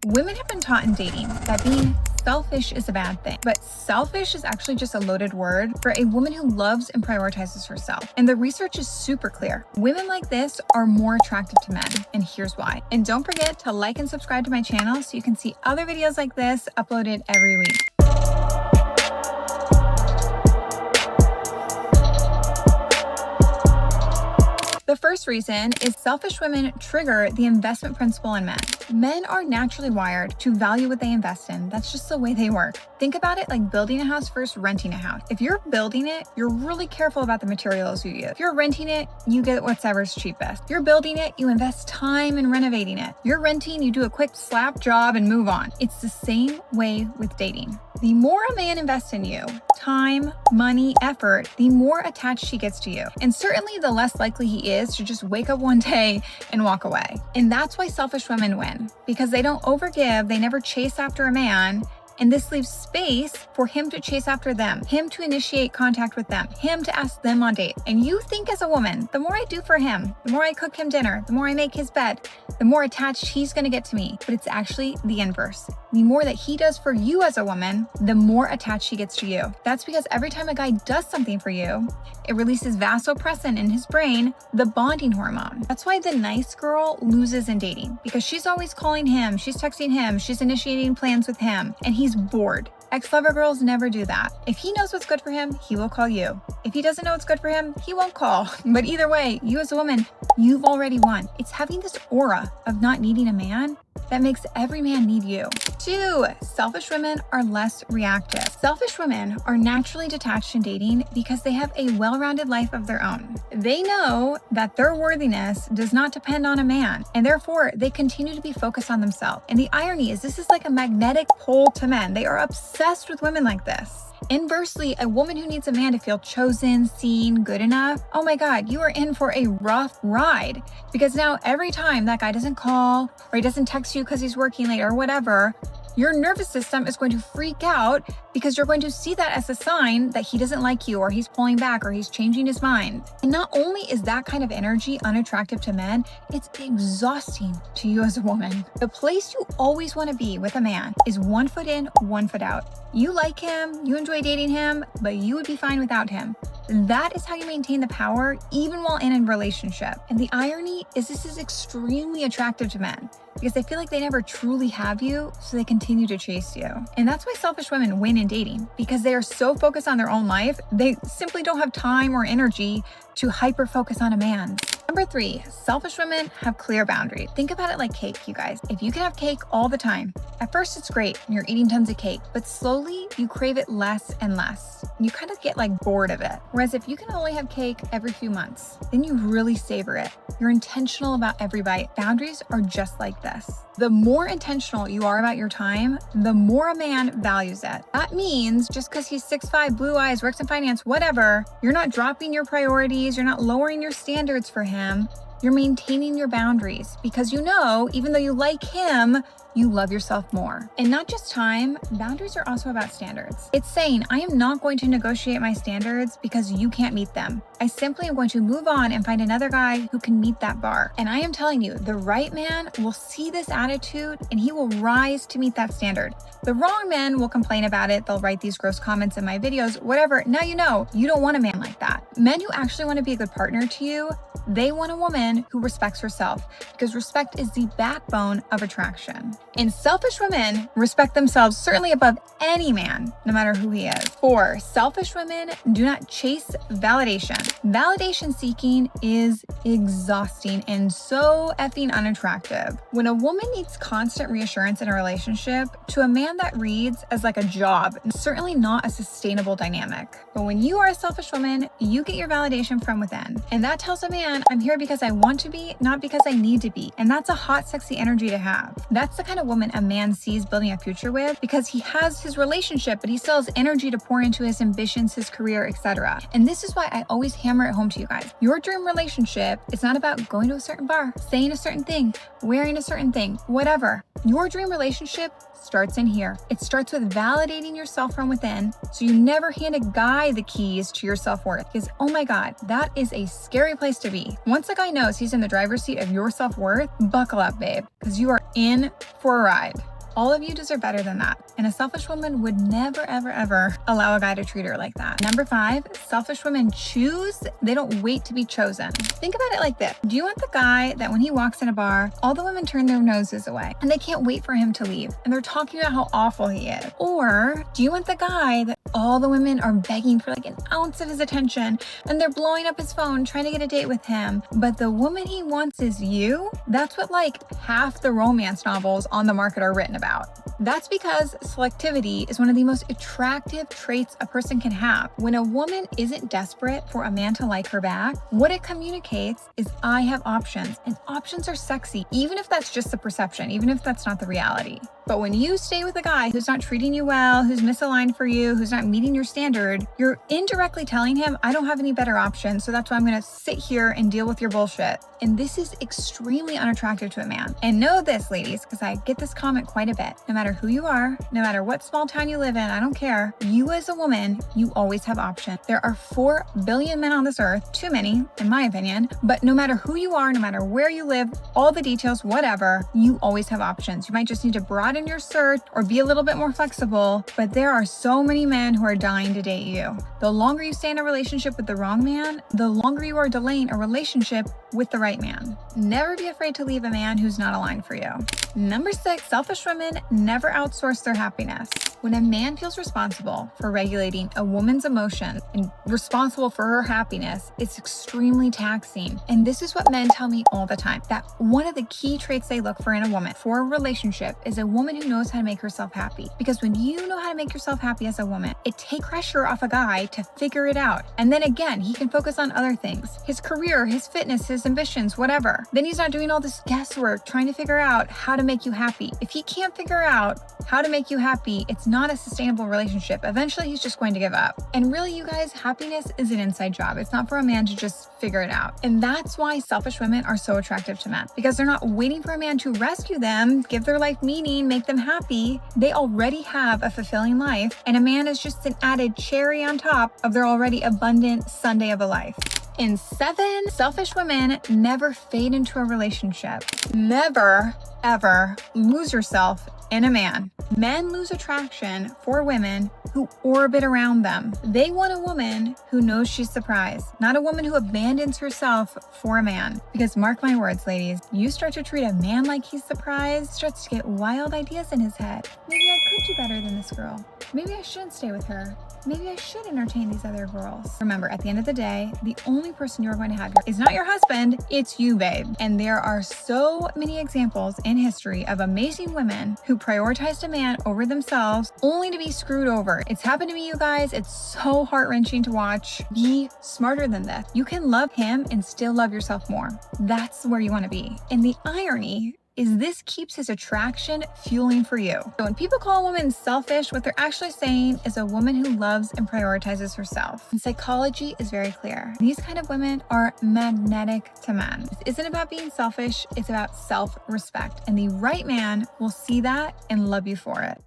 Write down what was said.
Women have been taught in dating that being selfish is a bad thing, but selfish is actually just a loaded word for a woman who loves and prioritizes herself. And the research is super clear. Women like this are more attractive to men, and here's why. And don't forget to like and subscribe to my channel so you can see other videos like this uploaded every week. The first reason is selfish women trigger the investment principle in men. Men are naturally wired to value what they invest in. That's just the way they work. Think about it like building a house versus renting a house. If you're building it, you're really careful about the materials you use. If you're renting it, you get whatever's cheapest. If you're building it, you invest time in renovating it. If you're renting, you do a quick slap job and move on. It's the same way with dating. The more a man invests in you, time, money, effort, the more attached he gets to you. And certainly the less likely he is to just wake up one day and walk away. And that's why selfish women win, because they don't overgive, they never chase after a man. And this leaves space for him to chase after them, him to initiate contact with them, him to ask them on dates. And you think as a woman, the more I do for him, the more I cook him dinner, the more I make his bed, the more attached he's gonna get to me. But it's actually the inverse. The more that he does for you as a woman, the more attached he gets to you. That's because every time a guy does something for you, it releases vasopressin in his brain, the bonding hormone. That's why the nice girl loses in dating, because she's always calling him, she's texting him, she's initiating plans with him, and he's bored. Ex-lover girls never do that. If he knows what's good for him, he will call you. If he doesn't know what's good for him, he won't call. But either way, you as a woman, you've already won. It's having this aura of not needing a man that makes every man need you. 2, selfish women are less reactive. Selfish women are naturally detached in dating because they have a well-rounded life of their own. They know that their worthiness does not depend on a man, and therefore they continue to be focused on themselves. And the irony is this is like a magnetic pull to men. They are obsessed with women like this. Inversely, a woman who needs a man to feel chosen, seen, good enough, oh my God, you are in for a rough ride. Because now every time that guy doesn't call or he doesn't text you because he's working late or whatever, your nervous system is going to freak out because you're going to see that as a sign that he doesn't like you or he's pulling back or he's changing his mind. And not only is that kind of energy unattractive to men, it's exhausting to you as a woman. The place you always want to be with a man is 1 foot in, 1 foot out. You like him, you enjoy dating him, but you would be fine without him. That is how you maintain the power even while in a relationship. And the irony is this is extremely attractive to men because they feel like they never truly have you, so they continue to chase you. And that's why selfish women win in dating, because they are so focused on their own life, they simply don't have time or energy to hyper focus on a man. Number 3, selfish women have clear boundaries. Think about it like cake, you guys. If you can have cake all the time, at first it's great and you're eating tons of cake, but slowly you crave it less and less. You kind of get like bored of it. Whereas if you can only have cake every few months, then you really savor it. You're intentional about every bite. Boundaries are just like this. The more intentional you are about your time, the more a man values it. That means just because he's 6'5", blue eyes, works in finance, whatever, you're not dropping your priorities, you're not lowering your standards for him. You're maintaining your boundaries because you know, even though you like him, you love yourself more. And not just time, boundaries are also about standards. It's saying, I am not going to negotiate my standards because you can't meet them. I simply am going to move on and find another guy who can meet that bar. And I am telling you, the right man will see this attitude and he will rise to meet that standard. The wrong men will complain about it. They'll write these gross comments in my videos, whatever. Now you know, you don't want a man like that. Men who actually want to be a good partner to you, they want a woman who respects herself, because respect is the backbone of attraction. And selfish women respect themselves certainly above any man, no matter who he is. 4, selfish women do not chase validation. Validation seeking is exhausting and so effing unattractive. When a woman needs constant reassurance in a relationship, to a man that reads as like a job, certainly not a sustainable dynamic. But when you are a selfish woman, you get your validation from within. And that tells a man, I'm here because I want to be, not because I need to be. And that's a hot, sexy energy to have. That's the kind of woman a man sees building a future with, because he has his relationship, but he still has energy to pour into his ambitions, his career, etc. And this is why I always hammer it home to you guys. Your dream relationship is not about going to a certain bar, saying a certain thing, wearing a certain thing, whatever. Your dream relationship starts in here. It starts with validating yourself from within, so you never hand a guy the keys to your self-worth, because oh my God, that is a scary place to be. Once a guy knows he's in the driver's seat of your self-worth, buckle up, babe, because you are in for a ride. All of you deserve better than that. And a selfish woman would never, ever, ever allow a guy to treat her like that. Number 5, selfish women choose. They don't wait to be chosen. Think about it like this. Do you want the guy that when he walks in a bar, all the women turn their noses away and they can't wait for him to leave and they're talking about how awful he is? Or do you want the guy that all the women are begging for like an ounce of his attention and they're blowing up his phone trying to get a date with him, but the woman he wants is you? That's what like half the romance novels on the market are written about. That's because selectivity is one of the most attractive traits a person can have. When a woman isn't desperate for a man to like her back, what it communicates is I have options, and options are sexy, even if that's just the perception, even if that's not the reality. But when you stay with a guy who's not treating you well, who's misaligned for you, who's not meeting your standard, you're indirectly telling him, I don't have any better options, so that's why I'm gonna sit here and deal with your bullshit. And this is extremely unattractive to a man. And know this, ladies, because I get this comment quite a bit. No matter who you are, no matter what small town you live in, I don't care. You as a woman, you always have options. There are 4 billion men on this earth, too many, in my opinion, but no matter who you are, no matter where you live, all the details, whatever, you always have options. You might just need to broaden your search or be a little bit more flexible, but there are so many men who are dying to date you. The longer you stay in a relationship with the wrong man, the longer you are delaying a relationship with the right man. Never be afraid to leave a man who's not aligned for you. Number 6, selfish women never outsource their happiness. When a man feels responsible for regulating a woman's emotions and responsible for her happiness, it's extremely taxing. And this is what men tell me all the time, that one of the key traits they look for in a woman for a relationship is a woman who knows how to make herself happy. Because when you know how to make yourself happy as a woman, it takes pressure off a guy to figure it out. And then again, he can focus on other things, his career, his fitness, his ambitions, whatever. Then he's not doing all this guesswork trying to figure out how to make you happy. If he can't figure out how to make you happy, it's not a sustainable relationship. Eventually, he's just going to give up. And really, you guys, happiness is an inside job. It's not for a man to just figure it out. And that's why selfish women are so attractive to men, because they're not waiting for a man to rescue them, give their life meaning, make them happy. They already have a fulfilling life, and a man is just an added cherry on top of their already abundant sundae of a life. And 7, selfish women never fade into a relationship. Never, ever lose yourself in a man. Men lose attraction for women who orbit around them. They want a woman who knows she's surprised, not a woman who abandons herself for a man. Because mark my words, ladies, you start to treat a man like he's surprised, starts to get wild ideas in his head. Maybe I could do better than this girl. Maybe I shouldn't stay with her. Maybe I should entertain these other girls. Remember, at the end of the day, the only person you're going to have is not your husband, it's you, babe. And there are so many examples in history of amazing women who prioritized a man over themselves only to be screwed over. It's happened to me, you guys. It's so heart-wrenching to watch. Be smarter than this. You can love him and still love yourself more. That's where you want to be. And the irony is this keeps his attraction fueling for you. So when people call a woman selfish, what they're actually saying is a woman who loves and prioritizes herself. And psychology is very clear. These kind of women are magnetic to men. This isn't about being selfish, it's about self-respect. And the right man will see that and love you for it.